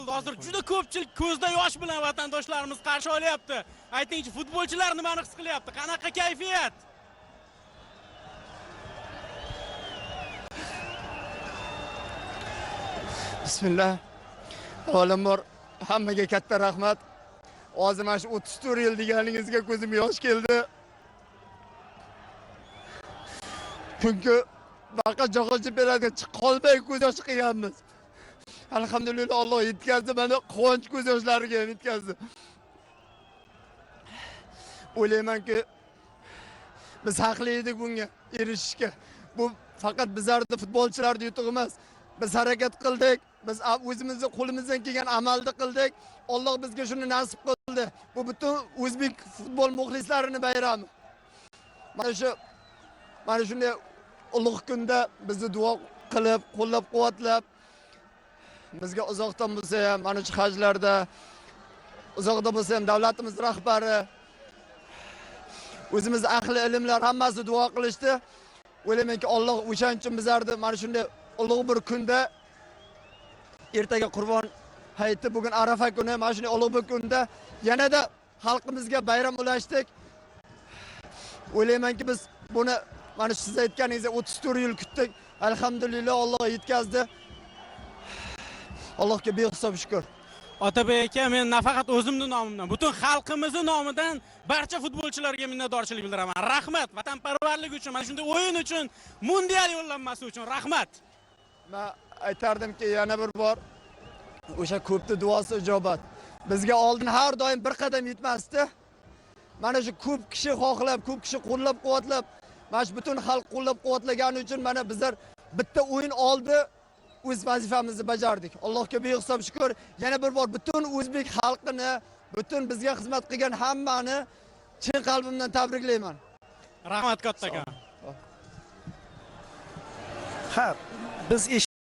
Hozir juda ko'pchilik ko'zda yosh bilan vatandoshlarimiz qarshi olyapti. Aytingchi, futbolchilar nimani his qilyapti? Qanaqa kayfiyat? Bismillah. Avvalambor hammaga katta rahmat. Hozir mana shu 34 yil deganingizga ko'zim yosh keldi. Chunki faqat jahon chempionatiga chiqib qolmay ko'z yosh qilganmiz. Alhamdulillah Alloh yetkazdi, mana quvonch ko'z yoshlariga yetkazdi. O'ylaymanki biz haqli edik bunga erishishga. Bu faqat bizlarning futbolchilarning yutug'i emas. Biz harakat qildik, biz o'zimizni qo'limizdan kelgan amalni qildik. Alloh bizga shuni nasib qildi. Bu butun o'zbek futbol muxlislarining bayrami. Mana shunday ulug' kunda bizni duo qilib, qo'llab-quvvatlab, bizga uzoqdan bo'lsa ham, mana shu hajlarda uzoqda bo'lsa ham davlatimiz rahbari, o'zimiz ahli ilmlar hammasi duo qilishdi. O'ylaymanki Alloh o'shaning uchun bizlarni mana shunday ulug' bir kunda, ertaga Qurbon hayiti, bugun Arafa kuni, mana shunday ulug' bir kunda yanada xalqimizga bayram ulashdik. O'ylaymanki biz buni mana siz aytganingizdek 34 yil kutdik. Alhamdulillah Alloh yetkazdi. Allohga behisob shukr. Otabek aka, men nafaqat o'zimning nomimdan, butun xalqimizning nomidan barcha futbolchilarga minnatdorchilik bildiraman. Rahmat, vatanparvarlik uchun, mana shunday o'yin uchun, mundial yo'llanmasi uchun rahmat. Men aytardimki, yana bir bor o'sha ko'pni duosi ijobat. Bizga oldin har doim bir qadam yetmasdi. Mana shu ko'p kishi xohlab, ko'p kishi qo'llab-quvvatlab, mana shu butun xalq qo'llab-quvvatlagani uchun mana bizlar bitta o'yin oldi, o'z vazifamizni bajardik. Allohga behisob shukr. Yana bir bor butun o'zbek xalqini, butun bizga xizmat qilgan hammani chin qalbimdan tabriklayman. Rahmat katta aka. Ha, biz